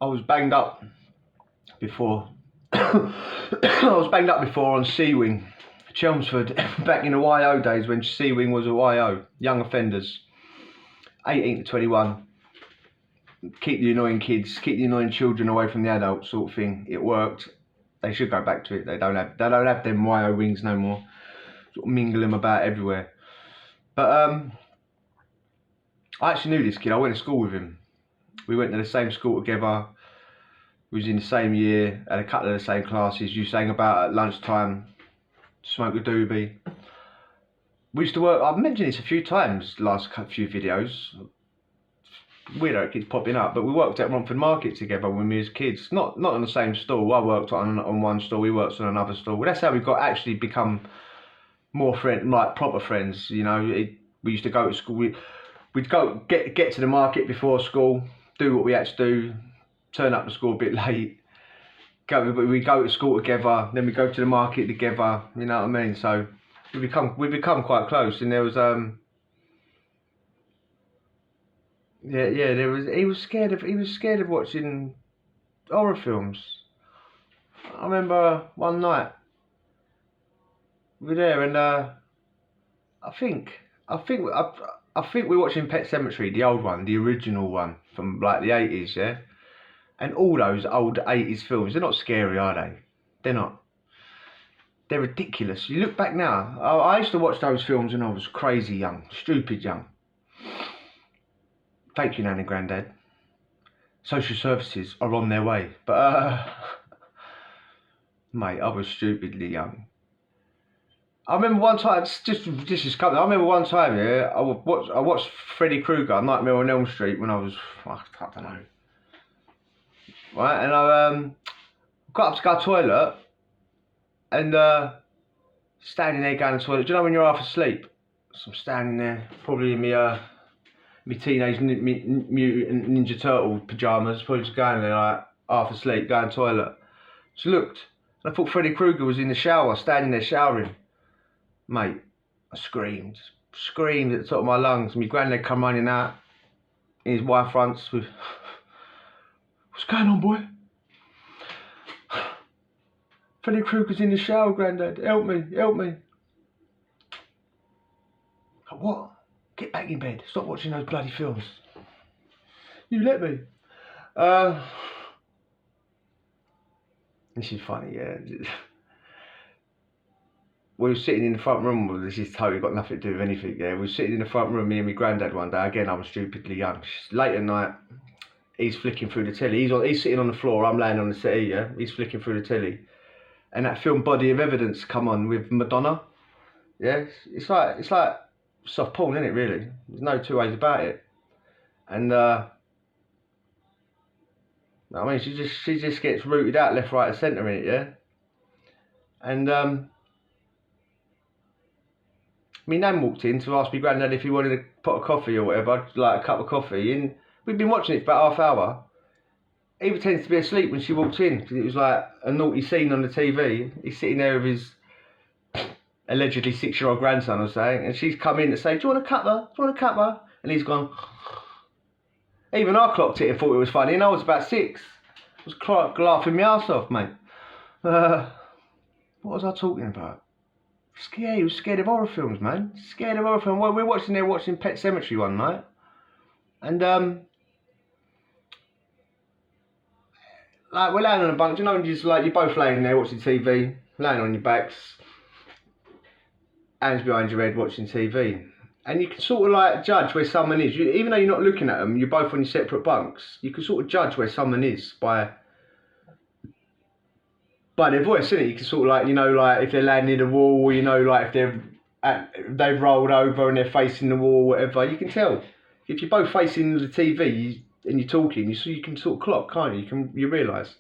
I was banged up before. I was banged up before on C-Wing, Chelmsford, back in the YO days when C-Wing was a YO, young offenders, 18 to 21. Keep the annoying kids, keep the annoying children away from the adults, sort of thing. It worked. They should go back to it. They don't have them YO wings no more. Sort of mingle them about everywhere. But I actually knew this kid. I went to school with him. We went to the same school together. We was in the same year, had a couple of the same classes. You sang about at lunchtime, smoke a doobie. We used to work, I've mentioned this a few times, last few videos. Weirdo, it keeps popping up, but we worked at Romford Market together when we was kids. Not on the same stall. I worked on one stall, he worked on another stall. Well, that's how we got actually become more like proper friends. You know, we used to go to school. We'd go get to the market before school, do what we had to do, turn up to school a bit late. We go to school together, then we go to the market together. You know what I mean? So we become quite close. And there was he was scared of watching horror films. I remember one night we were there, and I think we're watching Pet Sematary, the old one, the original one from like the 80s, yeah. And all those old 80s films, they're not scary, are they? They're not. They're ridiculous. You look back now. I used to watch those films when I was crazy young, stupid young. Thank you, Nan and Grandad. Social services are on their way. But, mate, I was stupidly young. I remember one time, I remember one time, yeah, I watched Freddy Krueger, Nightmare on Elm Street when I was, I don't know. Right, and I got up to go to the toilet, and standing there going to the toilet. Do you know when you're half asleep? So I'm standing there, probably in my Teenage Mutant Ninja Turtle pyjamas, probably just going there like half asleep, going to the toilet. Just looked, and I thought Freddy Krueger was in the shower, standing there showering. Mate, I screamed at the top of my lungs. My granddad come running out in his white fronts with, "What's going on, boy? Freddy Krueger's in the shower, Grandad. Help me, help me." Like, what? Get back in bed. Stop watching those bloody films. You let me. This is funny, yeah. We were sitting in the front room. Well, this is totally got nothing to do with anything, yeah. We were sitting in the front room, me and my granddad one day. Again, I was stupidly young. Late at night, he's flicking through the telly. He's sitting on the floor, I'm laying on the settee, yeah. He's flicking through the telly. And that film Body of Evidence come on with Madonna. Yeah, it's like soft porn, isn't it, really? There's no two ways about it. And I mean, she just gets rooted out left, right and centre in it, yeah. And me nan walked in to ask me granddad if he wanted a pot of coffee or whatever, like a cup of coffee, and we'd been watching it for about half hour. He pretends to be asleep when she walked in, because it was like a naughty scene on the TV. He's sitting there with his allegedly 6-year-old grandson or something, and she's come in to say, "Do you want a cuppa? Do you want a cuppa?" And he's gone. Even I clocked it and thought it was funny, and I was about 6. I was laughing my ass off, mate. What was I talking about? He was scared of horror films, man. Scared of horror films. Well, we were watching Pet Sematary one night, and like we're laying on a bunk. Do you know when you just like you're both laying there watching TV, laying on your backs, hands behind your head watching TV, and you can sort of like judge where someone is. Even though you're not looking at them, you're both on your separate bunks. You can sort of judge where someone is by their voice, isn't it? You can sort of like, you know, like if they're laying near the wall, or, you know, like if they've rolled over and they're facing the wall, or whatever. You can tell if you're both facing the TV and you're talking. You can sort of clock, can't you? You realise.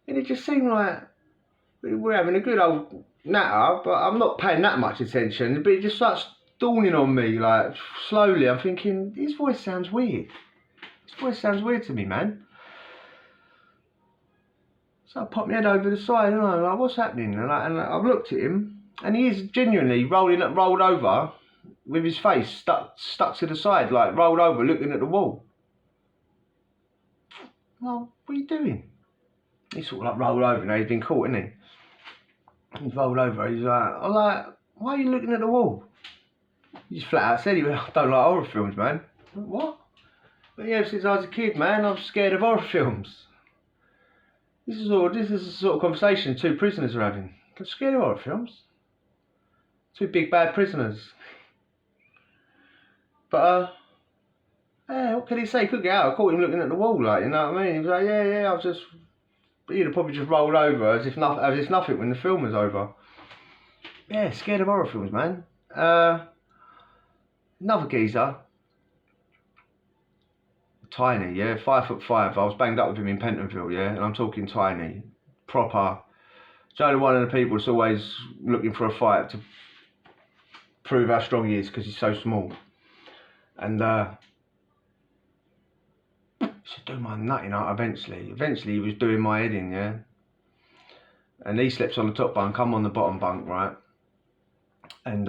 And it just seemed like we're having a good old natter, but I'm not paying that much attention. But it just starts dawning on me, like slowly. I'm thinking, his voice sounds weird. His voice sounds weird to me, man. So I popped my head over the side, and I'm like, what's happening? And I've looked at him, and he is genuinely rolled over with his face stuck to the side, like rolled over, looking at the wall. Well, what are you doing? He sort of like rolled over, he'd been caught, hadn't he? He rolled over, he's like, I'm like, why are you looking at the wall? He just flat out said, he went, I don't like horror films, man. I went, what? But yeah, since I was a kid, man, I'm scared of horror films. This is the sort of conversation two prisoners are having. I'm scared of horror films. Two big bad prisoners. But yeah, what can he say? He couldn't get out. I caught him looking at the wall, like, you know what I mean? He was like, yeah, I was just. He'd have probably just rolled over as if nothing when the film was over. Yeah, scared of horror films, man. Another geezer. Tiny, yeah, 5'5". I was banged up with him in Pentonville, yeah, and I'm talking tiny, proper. Joe, one of the people that's always looking for a fight to prove how strong he is because he's so small. And he should do my nutting out eventually. Eventually, he was doing my head in, yeah. And he sleeps on the top bunk, I'm on the bottom bunk, right? And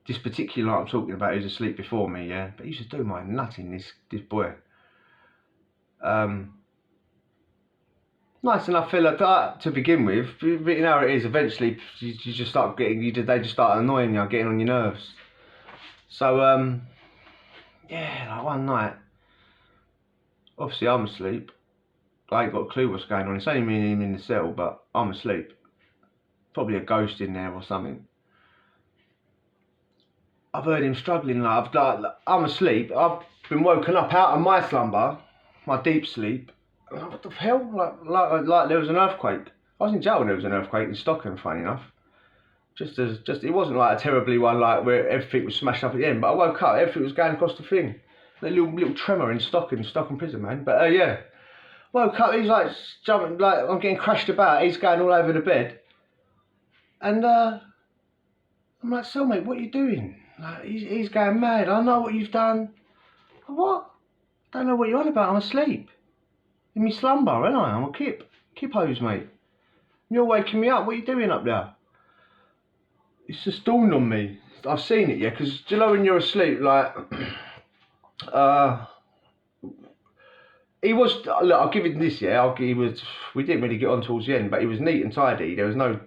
this particular I'm talking about, he was asleep before me, yeah. But he used to do my nutting, this boy. Nice enough fella to begin with, but you know how it is. Eventually, you just start getting, they just start annoying you, getting on your nerves. So yeah, like one night, obviously I'm asleep. I ain't got a clue what's going on. It's only me and him in the cell, but I'm asleep. Probably a ghost in there or something. I've heard him struggling. I'm asleep. I've been woken up out of my slumber, my deep sleep. What the hell? Like there was an earthquake. I was in jail when there was an earthquake in Stockholm, funny enough. Just it wasn't like a terribly one like where everything was smashed up at the end, but I woke up, everything was going across the thing. A little tremor in Stockholm prison, man. But yeah. Woke up, he's like jumping, like I'm getting crashed about, he's going all over the bed. And I'm like, cellmate, what are you doing? Like, he's going mad. I know what you've done. What? Don't know what you're on about, I'm asleep. In my slumber, ain't I? I'm a kippos, mate. You're waking me up, what are you doing up there? It's just dawned on me. I've seen it, yeah, because do you know when you're asleep, like, he was, look, I'll give him this, yeah, we didn't really get on towards the end, but he was neat and tidy, there was no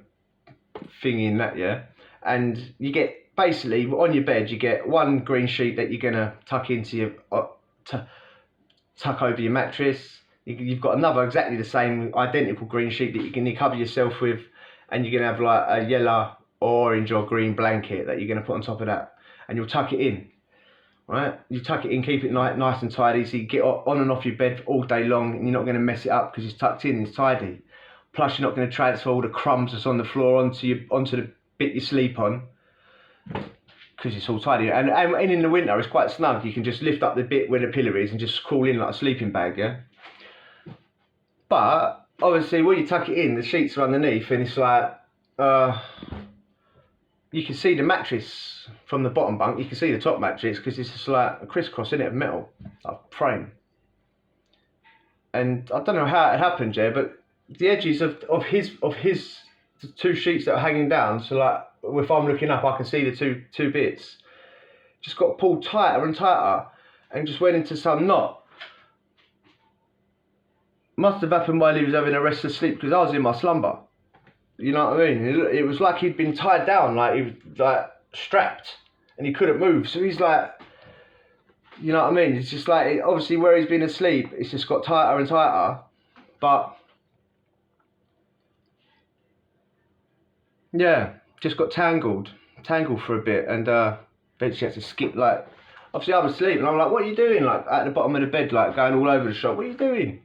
thing in that, yeah, and you get, basically, on your bed, you get one green sheet that you're going to tuck into your, tuck over your mattress. You've got another exactly the same, identical green sheet that you can cover yourself with, and you're going to have like a yellow, orange or green blanket that you're going to put on top of that, and you'll tuck it in. Right, you tuck it in, keep it nice and tidy, so you get on and off your bed all day long, and you're not going to mess it up because it's tucked in, it's tidy. Plus, you're not going to transfer all the crumbs that's on the floor onto the bit you sleep on, because it's all tidy. And in the winter, it's quite snug. You can just lift up the bit where the pillow is and just crawl in like a sleeping bag, yeah. But obviously, when you tuck it in, the sheets are underneath, and it's like you can see the mattress from the bottom bunk, you can see the top mattress because it's just like a crisscross in it of metal, like frame. And I don't know how it happened, yeah, but the edges of his two sheets that are hanging down, so like if I'm looking up, I can see the two bits, just got pulled tighter and tighter, and just went into some knot. Must have happened while he was having a restless sleep because I was in my slumber. You know what I mean? It was like he'd been tied down, like he was like strapped, and he couldn't move. So he's like, you know what I mean? It's just like, obviously where he's been asleep, it's just got tighter and tighter. But yeah, just got tangled for a bit, and eventually had to skip. Like, obviously I'm asleep, and I'm like, what are you doing? Like at the bottom of the bed, like going all over the shop. What are you doing?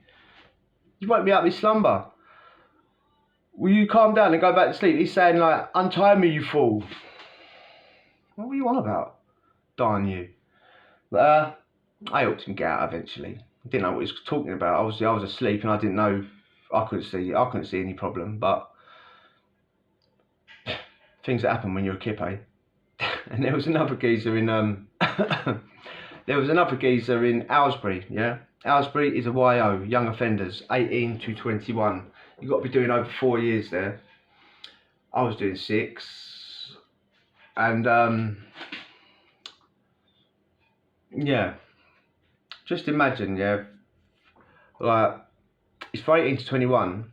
You woke me up in slumber. Will you calm down and go back to sleep? He's saying like, untie me, you fool. What were you on about? Darn you. But I helped him get out eventually. I didn't know what he was talking about. Obviously I was asleep and I didn't know, I couldn't see any problem, but things that happen when you're a kip, eh? And there was another geezer in Aylesbury, yeah? Aylesbury is a YO, young offenders, 18 to 21. You've got to be doing over 4 years there. I was doing 6. And yeah, just imagine, yeah, like, it's for 18 to 21.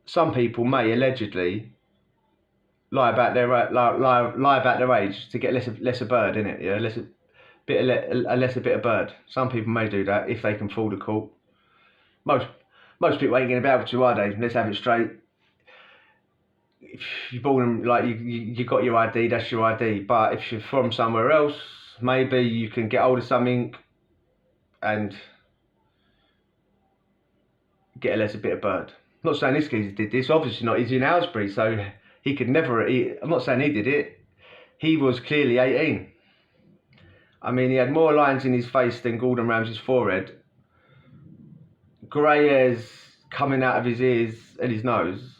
Some people may allegedly lie about their lie about their age to get lesser bird, innit? Yeah, lesser bit of bird. Some people may do that if they can afford the court. Most people ain't gonna be able to, are they? Let's have it straight. If you're born like you got your ID, that's your ID. But if you're from somewhere else, maybe you can get hold of something and get a lesser bit of bird. I'm not saying this geezer did this. Obviously not. He's in Aylesbury, so he could never. I'm not saying he did it. He was clearly 18. I mean, he had more lines in his face than Gordon Ramsay's forehead. Grey hairs coming out of his ears and his nose.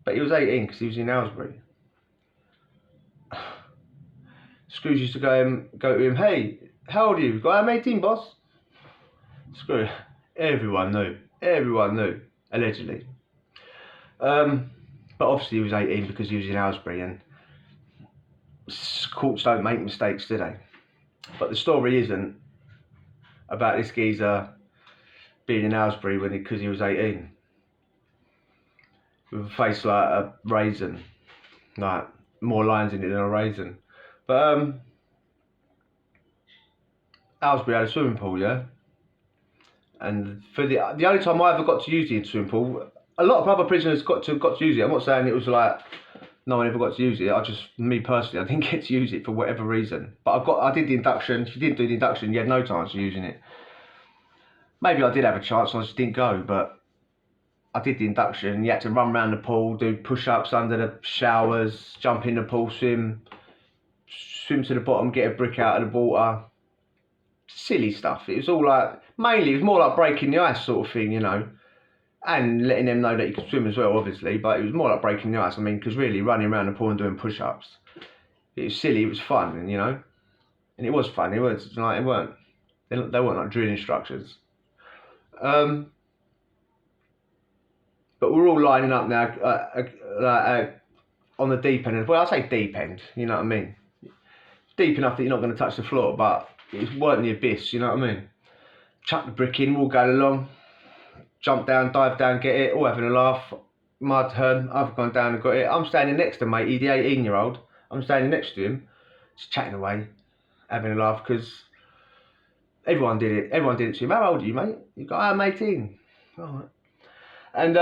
But he was 18 because he was in Aylesbury. Screws used to go to him, hey, how old are you? I'm 18, boss. Screw. Everyone knew, allegedly. But obviously he was 18 because he was in Aylesbury, and courts don't make mistakes, do they? But the story isn't about this geezer being in Aylesbury because he was 18. With a face like a raisin. Like, more lines in it than a raisin. But Aylesbury had a swimming pool, yeah? And for the only time I ever got to use the swimming pool, a lot of other prisoners got to use it. I'm not saying it was like no one ever got to use it. Me personally, I didn't get to use it for whatever reason. But I did the induction. If you didn't do the induction, you had no chance of using it. Maybe I did have a chance, I just didn't go. But I did the induction. You had to run around the pool, do push-ups under the showers, jump in the pool, swim to the bottom, get a brick out of the water. Silly stuff. It was all like, mainly it was more like breaking the ice sort of thing, you know, and letting them know that you could swim as well, obviously. But it was more like breaking the ice. I mean, because really running around the pool and doing push-ups, it was silly. It was fun, and you know, and it was fun. It weren't they weren't like drill instructors. But we're all lining up now, on the deep end. Well, I say deep end, you know what I mean? Deep enough that you're not going to touch the floor, but it weren't the abyss, you know what I mean? Chuck the brick in, we'll go along, jump down, dive down, get it, all having a laugh. My turn, I've gone down and got it. I'm standing next to matey, the 18-year-old. I'm standing next to him, just chatting away, having a laugh, because everyone did it. Everyone did it to him. How old are you, mate? You go, I'm 18. All right. And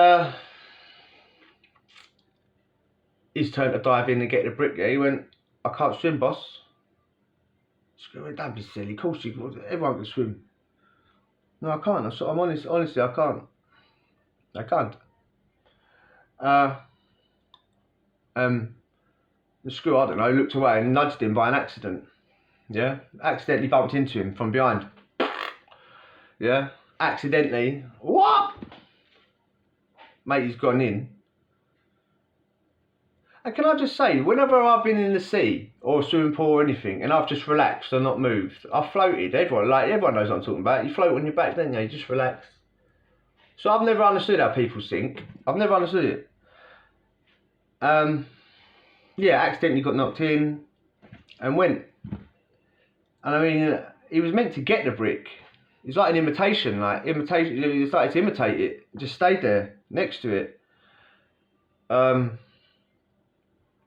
his turn to dive in and get the brick. He went, I can't swim, boss. Screw it, don't be silly. Of course everyone can swim. No, I can't. I'm honest. Honestly, I can't. I can't. The screw, I don't know, looked away and nudged him by an accident. Yeah, accidentally bumped into him from behind. Yeah, accidentally. What? Mate, he's gone in. And can I just say, whenever I've been in the sea or a swimming pool or anything, and I've just relaxed and not moved, I've floated. Everyone knows what I'm talking about. You float on your back, don't you? You just relax. So I've never understood how people sink. I've never understood it. Yeah, accidentally got knocked in and went. And I mean, he was meant to get the brick. It's like an imitation, he started to imitate it. Just stayed there next to it.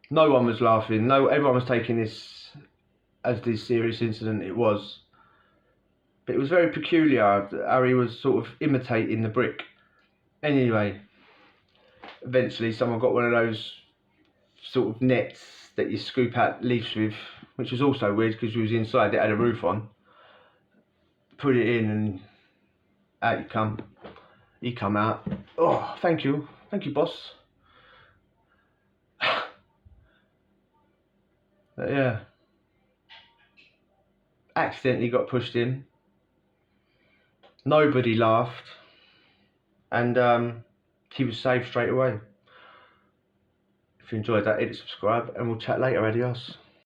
No one was laughing. Everyone was taking this as this serious incident. It was, but it was very peculiar how he was sort of imitating the brick. Anyway, eventually someone got one of those sort of nets that you scoop out leaves with, which was also weird because we was inside. It had a roof on. Put it in and out you come. He come out. Oh, thank you, boss. But yeah, accidentally got pushed in. Nobody laughed, and he was saved straight away. If you enjoyed that, hit subscribe, and we'll chat later. Adios.